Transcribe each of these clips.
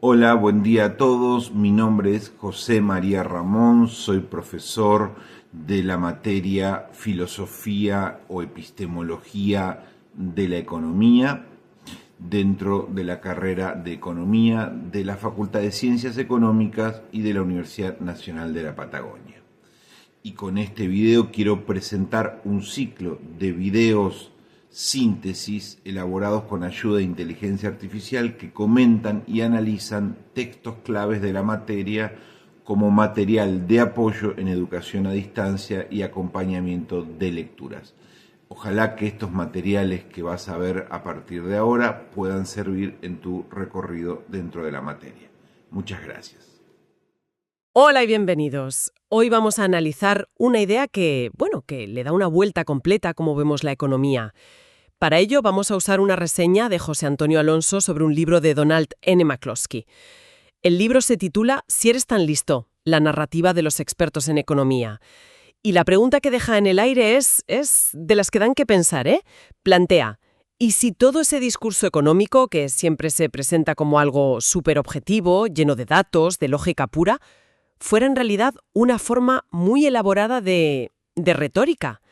Hola, buen día a todos. Mi nombre es José María Ramón, soy profesor de la materia Filosofía o Epistemología de la Economía dentro de la carrera de Economía de la Facultad de Ciencias Económicas y de la Universidad Nacional de la Patagonia. Y con este video quiero presentar un ciclo de videos síntesis elaborados con ayuda de inteligencia artificial que comentan y analizan textos claves de la materia como material de apoyo en educación a distancia y acompañamiento de lecturas. Ojalá que estos materiales que vas a ver a partir de ahora puedan servir en tu recorrido dentro de la materia. Muchas gracias. Hola y bienvenidos. Hoy vamos a analizar una idea que le da una vuelta completa a cómo vemos la economía. Para ello vamos a usar una reseña de José Antonio Alonso sobre un libro de Donald N. McCloskey. El libro se titula Si eres tan listo, la narrativa de los expertos en economía. Y la pregunta que deja en el aire es de las que dan que pensar, ¿eh? Plantea, ¿y si todo ese discurso económico, que siempre se presenta como algo súper objetivo, lleno de datos, de lógica pura, fuera en realidad una forma muy elaborada de retórica?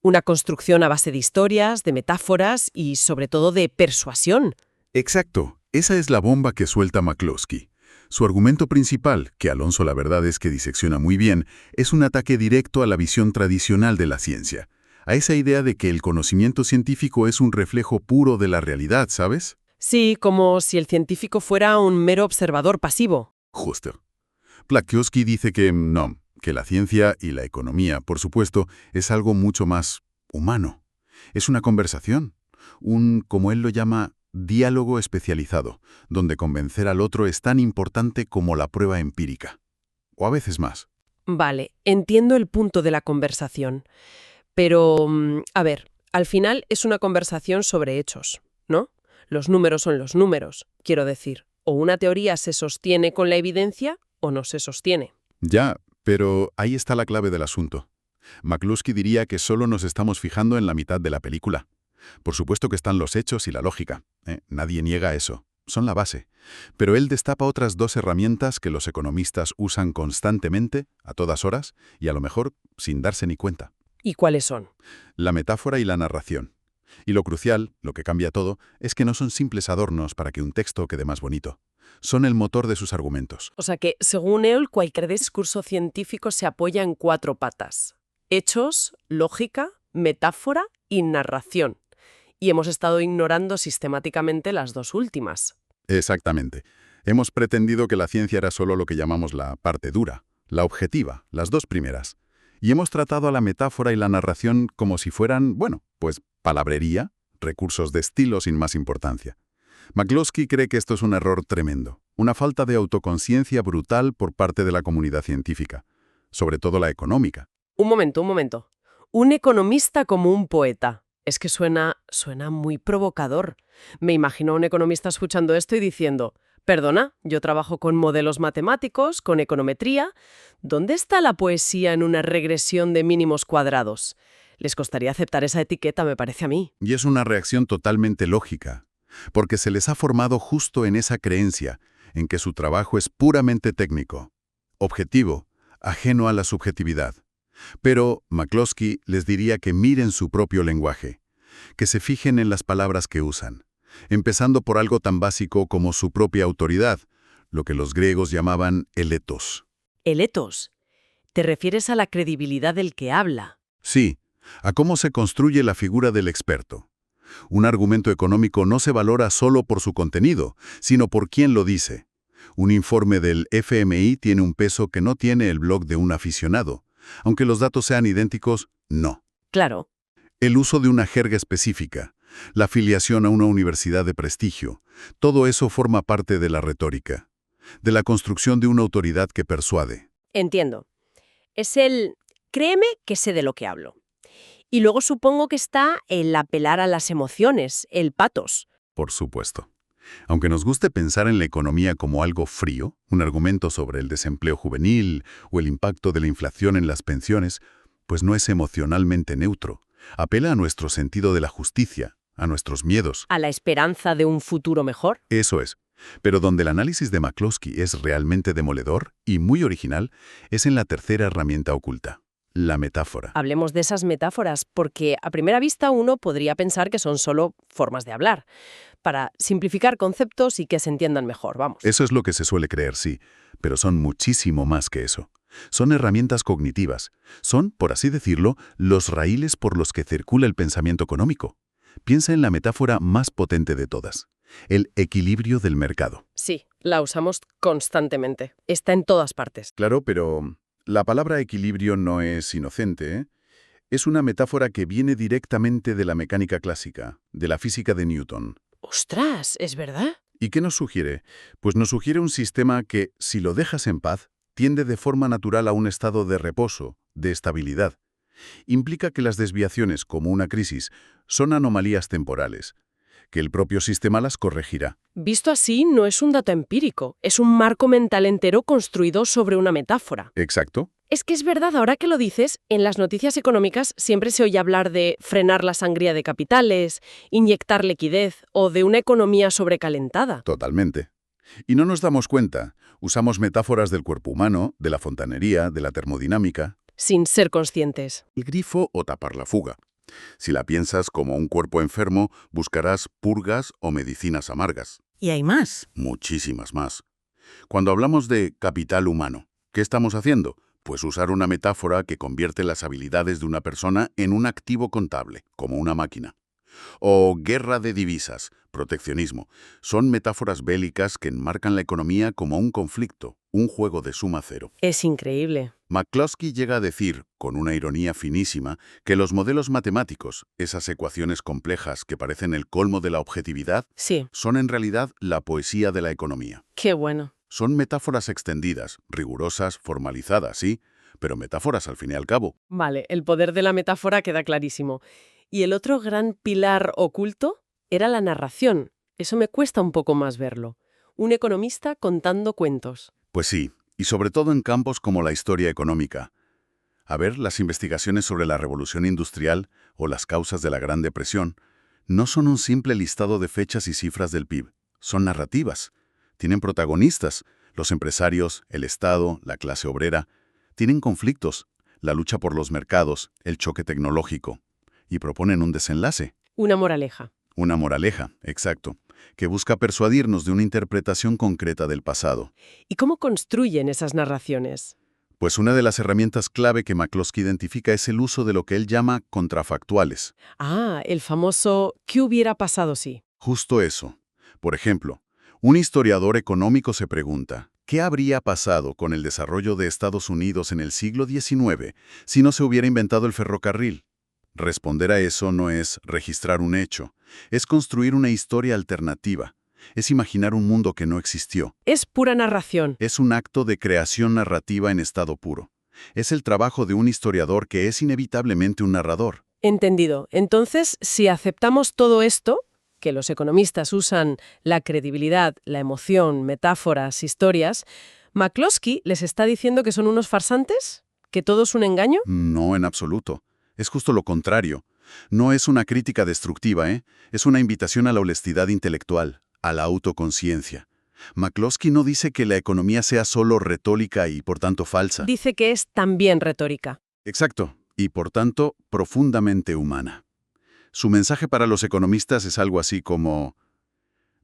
Una construcción a base de historias, de metáforas y sobre todo de persuasión. Exacto, esa es la bomba que suelta McCloskey. Su argumento principal, que Alonso la verdad es que disecciona muy bien, es un ataque directo a la visión tradicional de la ciencia, a esa idea de que el conocimiento científico es un reflejo puro de la realidad, ¿sabes? Sí, como si el científico fuera un mero observador pasivo. Justo. McCloskey dice que no, que la ciencia y la economía, por supuesto, es algo mucho más humano. Es una conversación, como él lo llama, diálogo especializado, donde convencer al otro es tan importante como la prueba empírica. O a veces más. Vale, entiendo el punto de la conversación. Pero, a ver, al final es una conversación sobre hechos, ¿no? Los números son los números, quiero decir. O una teoría se sostiene con la evidencia o no se sostiene. Ya, pero ahí está la clave del asunto. McCloskey diría que solo nos estamos fijando en la mitad de la película. Por supuesto que están los hechos y la lógica. Nadie niega eso. Son la base. Pero él destapa otras dos herramientas que los economistas usan constantemente, a todas horas, y a lo mejor sin darse ni cuenta. ¿Y cuáles son? La metáfora y la narración. Y lo crucial, lo que cambia todo, es que no son simples adornos para que un texto quede más bonito. Son el motor de sus argumentos. O sea que, según él, cualquier discurso científico se apoya en 4 patas: hechos, lógica, metáfora y narración. Y hemos estado ignorando sistemáticamente las 2 últimas. Exactamente. Hemos pretendido que la ciencia era solo lo que llamamos la parte dura, la objetiva, las 2 primeras. Y hemos tratado a la metáfora y la narración como si fueran, pues palabrería, recursos de estilo sin más importancia. McCloskey cree que esto es un error tremendo, una falta de autoconciencia brutal por parte de la comunidad científica, sobre todo la económica. Un momento. Un economista como un poeta. Es que suena muy provocador. Me imagino a un economista escuchando esto y diciendo: perdona, yo trabajo con modelos matemáticos, con econometría. ¿Dónde está la poesía en una regresión de mínimos cuadrados? Les costaría aceptar esa etiqueta, me parece a mí. Y es una reacción totalmente lógica, porque se les ha formado justo en esa creencia, en que su trabajo es puramente técnico, objetivo, ajeno a la subjetividad. Pero McCloskey les diría que miren su propio lenguaje, que se fijen en las palabras que usan, empezando por algo tan básico como su propia autoridad, lo que los griegos llamaban el ethos. ¿El ethos? ¿Te refieres a la credibilidad del que habla? Sí, a cómo se construye la figura del experto. Un argumento económico no se valora solo por su contenido, sino por quién lo dice. Un informe del FMI tiene un peso que no tiene el blog de un aficionado. Aunque los datos sean idénticos, no. Claro. El uso de una jerga específica, la afiliación a una universidad de prestigio, todo eso forma parte de la retórica, de la construcción de una autoridad que persuade. Entiendo. Es el créeme que sé de lo que hablo. Y luego supongo que está el apelar a las emociones, el patos. Por supuesto. Aunque nos guste pensar en la economía como algo frío, un argumento sobre el desempleo juvenil o el impacto de la inflación en las pensiones, pues no es emocionalmente neutro. Apela a nuestro sentido de la justicia, a nuestros miedos. ¿A la esperanza de un futuro mejor? Eso es. Pero donde el análisis de McCloskey es realmente demoledor y muy original es en la tercera herramienta oculta, la metáfora. Hablemos de esas metáforas, porque a primera vista uno podría pensar que son solo formas de hablar, para simplificar conceptos y que se entiendan mejor, vamos. Eso es lo que se suele creer, sí, pero son muchísimo más que eso. Son herramientas cognitivas. Son, por así decirlo, los raíles por los que circula el pensamiento económico. Piensa en la metáfora más potente de todas, el equilibrio del mercado. Sí, la usamos constantemente. Está en todas partes. Claro, pero la palabra equilibrio no es inocente, ¿eh? Es una metáfora que viene directamente de la mecánica clásica, de la física de Newton. ¡Ostras! ¿Es verdad? ¿Y qué nos sugiere? Pues nos sugiere un sistema que, si lo dejas en paz, tiende de forma natural a un estado de reposo, de estabilidad. Implica que las desviaciones, como una crisis, son anomalías temporales, que el propio sistema las corregirá. Visto así, no es un dato empírico, es un marco mental entero construido sobre una metáfora. Exacto. Es que es verdad, ahora que lo dices, en las noticias económicas siempre se oye hablar de frenar la sangría de capitales, inyectar liquidez o de una economía sobrecalentada. Totalmente. Y no nos damos cuenta. Usamos metáforas del cuerpo humano, de la fontanería, de la termodinámica. Sin ser conscientes. El grifo o tapar la fuga. Si la piensas como un cuerpo enfermo, buscarás purgas o medicinas amargas. ¿Y hay más? Muchísimas más. Cuando hablamos de capital humano, ¿qué estamos haciendo? Pues usar una metáfora que convierte las habilidades de una persona en un activo contable, como una máquina. O guerra de divisas, proteccionismo. Son metáforas bélicas que enmarcan la economía como un conflicto, un juego de suma cero. Es increíble. McCloskey llega a decir, con una ironía finísima, que los modelos matemáticos, esas ecuaciones complejas que parecen el colmo de la objetividad, Sí, son en realidad la poesía de la economía. qué bueno. Son metáforas extendidas, rigurosas, formalizadas, sí, pero metáforas al fin y al cabo. Vale, el poder de la metáfora queda clarísimo. Y el otro gran pilar oculto era la narración. Eso me cuesta un poco más verlo. Un economista contando cuentos. Pues sí, y sobre todo en campos como la historia económica. A ver, las investigaciones sobre la revolución industrial o las causas de la Gran Depresión no son un simple listado de fechas y cifras del PIB, son narrativas. Tienen protagonistas, los empresarios, el Estado, la clase obrera. Tienen conflictos, la lucha por los mercados, el choque tecnológico. Y proponen un desenlace. Una moraleja. Una moraleja, exacto, que busca persuadirnos de una interpretación concreta del pasado. ¿Y cómo construyen esas narraciones? Pues una de las herramientas clave que McCloskey identifica es el uso de lo que él llama contrafactuales. Ah, el famoso ¿qué hubiera pasado si? Justo eso. Por ejemplo, un historiador económico se pregunta, ¿qué habría pasado con el desarrollo de Estados Unidos en el siglo XIX si no se hubiera inventado el ferrocarril? Responder a eso no es registrar un hecho, es construir una historia alternativa, es imaginar un mundo que no existió. Es pura narración. Es un acto de creación narrativa en estado puro. Es el trabajo de un historiador que es inevitablemente un narrador. Entendido. Entonces, si aceptamos todo esto, que los economistas usan la credibilidad, la emoción, metáforas, historias, ¿McCloskey les está diciendo que son unos farsantes? ¿Que todo es un engaño? No, en absoluto. Es justo lo contrario. No es una crítica destructiva, ¿eh? Es una invitación a la honestidad intelectual, a la autoconciencia. McCloskey no dice que la economía sea solo retórica y, por tanto, falsa. Dice que es también retórica. Exacto, y, por tanto, profundamente humana. Su mensaje para los economistas es algo así como: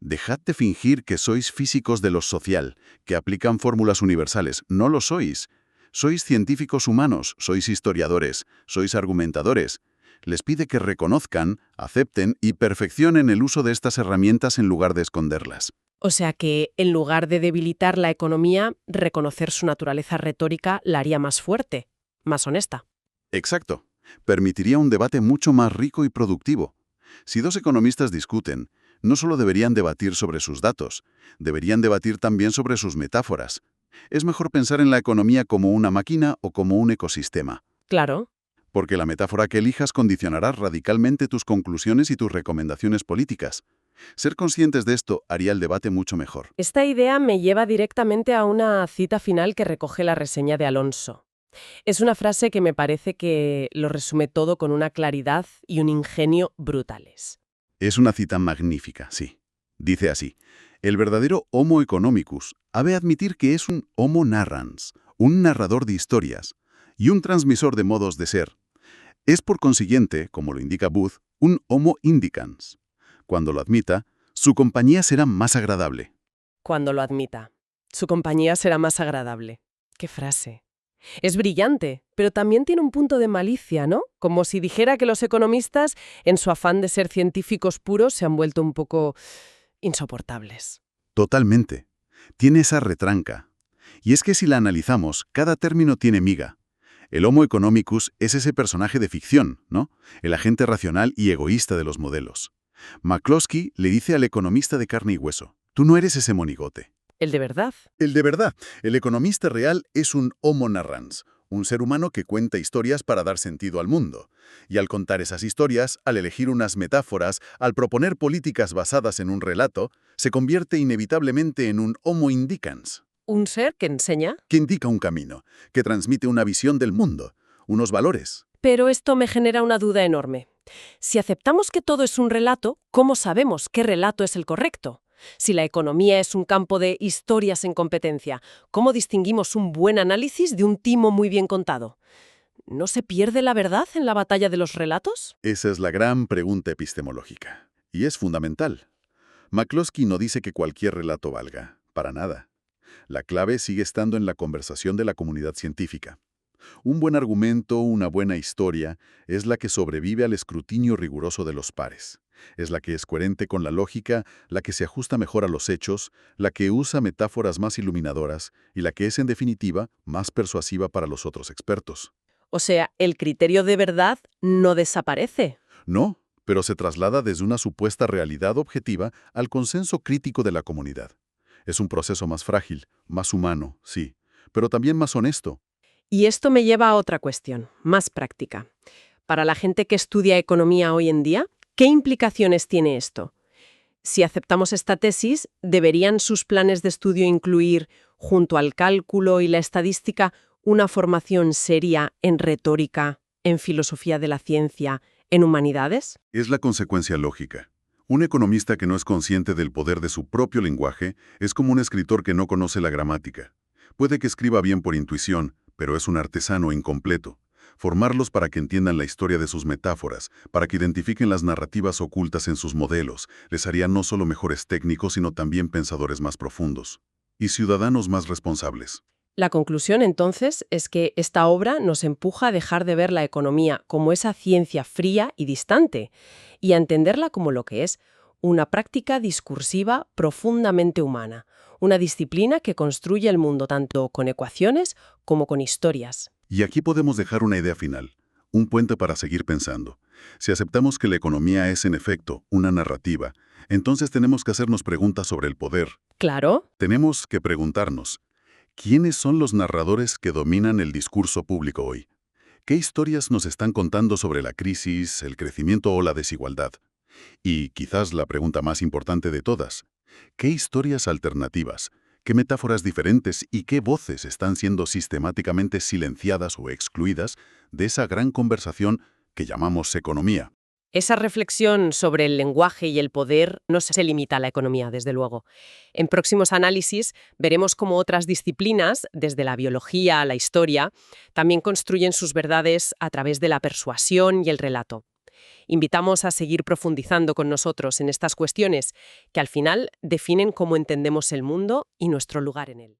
dejad de fingir que sois físicos de lo social, que aplican fórmulas universales. No lo sois. Sois científicos humanos, sois historiadores, sois argumentadores. Les pide que reconozcan, acepten y perfeccionen el uso de estas herramientas en lugar de esconderlas. O sea que, en lugar de debilitar la economía, reconocer su naturaleza retórica la haría más fuerte, más honesta. Exacto. Permitiría un debate mucho más rico y productivo. Si dos economistas discuten, no solo deberían debatir sobre sus datos, deberían debatir también sobre sus metáforas. Es mejor pensar en la economía como una máquina o como un ecosistema. Claro. Porque la metáfora que elijas condicionará radicalmente tus conclusiones y tus recomendaciones políticas. Ser conscientes de esto haría el debate mucho mejor. Esta idea me lleva directamente a una cita final que recoge la reseña de Alonso. Es una frase que me parece que lo resume todo con una claridad y un ingenio brutales. Es una cita magnífica, sí. Dice así: El verdadero Homo economicus ha de admitir que es un Homo narrans, un narrador de historias, y un transmisor de modos de ser. Es por consiguiente, como lo indica Booth, un Homo indicans. Cuando lo admita, su compañía será más agradable. Cuando lo admita. Su compañía será más agradable. ¡Qué frase! Es brillante, pero también tiene un punto de malicia, ¿no? Como si dijera que los economistas, en su afán de ser científicos puros, se han vuelto un poco insoportables. Totalmente. Tiene esa retranca. Y es que si la analizamos, cada término tiene miga. El Homo economicus es ese personaje de ficción, ¿no? El agente racional y egoísta de los modelos. McCloskey le dice al economista de carne y hueso, tú no eres ese monigote. ¿El de verdad? El de verdad, el economista real es un Homo narrans, un ser humano que cuenta historias para dar sentido al mundo. Y al contar esas historias, al elegir unas metáforas, al proponer políticas basadas en un relato, se convierte inevitablemente en un Homo indicans, ¿Un ser que enseña? que indica un camino, que transmite una visión del mundo, unos valores. Pero esto me genera una duda enorme. Si aceptamos que todo es un relato, ¿cómo sabemos qué relato es el correcto? Si la economía es un campo de historias en competencia, ¿cómo distinguimos un buen análisis de un timo muy bien contado? ¿No se pierde la verdad en la batalla de los relatos? Esa es la gran pregunta epistemológica. Y es fundamental. McCloskey no dice que cualquier relato valga, para nada. La clave sigue estando en la conversación de la comunidad científica. Un buen argumento, una buena historia, es la que sobrevive al escrutinio riguroso de los pares. Es la que es coherente con la lógica, la que se ajusta mejor a los hechos, la que usa metáforas más iluminadoras y la que es, en definitiva, más persuasiva para los otros expertos. O sea, el criterio de verdad no desaparece. No, pero se traslada desde una supuesta realidad objetiva al consenso crítico de la comunidad. Es un proceso más frágil, más humano, sí, pero también más honesto. Y esto me lleva a otra cuestión, más práctica. Para la gente que estudia economía hoy en día, ¿qué implicaciones tiene esto? Si aceptamos esta tesis, ¿deberían sus planes de estudio incluir, junto al cálculo y la estadística, una formación seria en retórica, en filosofía de la ciencia, en humanidades? Es la consecuencia lógica. Un economista que no es consciente del poder de su propio lenguaje es como un escritor que no conoce la gramática. Puede que escriba bien por intuición, pero es un artesano incompleto. Formarlos para que entiendan la historia de sus metáforas, para que identifiquen las narrativas ocultas en sus modelos, les haría no solo mejores técnicos, sino también pensadores más profundos y ciudadanos más responsables. La conclusión, entonces, es que esta obra nos empuja a dejar de ver la economía como esa ciencia fría y distante y a entenderla como lo que es, una práctica discursiva profundamente humana, una disciplina que construye el mundo tanto con ecuaciones como con historias. Y aquí podemos dejar una idea final, un puente para seguir pensando. Si aceptamos que la economía es, en efecto, una narrativa, entonces tenemos que hacernos preguntas sobre el poder. Claro. Tenemos que preguntarnos, ¿quiénes son los narradores que dominan el discurso público hoy? ¿Qué historias nos están contando sobre la crisis, el crecimiento o la desigualdad? Y quizás la pregunta más importante de todas, ¿qué historias alternativas, qué metáforas diferentes y qué voces están siendo sistemáticamente silenciadas o excluidas de esa gran conversación que llamamos economía? Esa reflexión sobre el lenguaje y el poder no se limita a la economía, desde luego. En próximos análisis veremos cómo otras disciplinas, desde la biología a la historia, también construyen sus verdades a través de la persuasión y el relato. Invitamos a seguir profundizando con nosotros en estas cuestiones que al final definen cómo entendemos el mundo y nuestro lugar en él.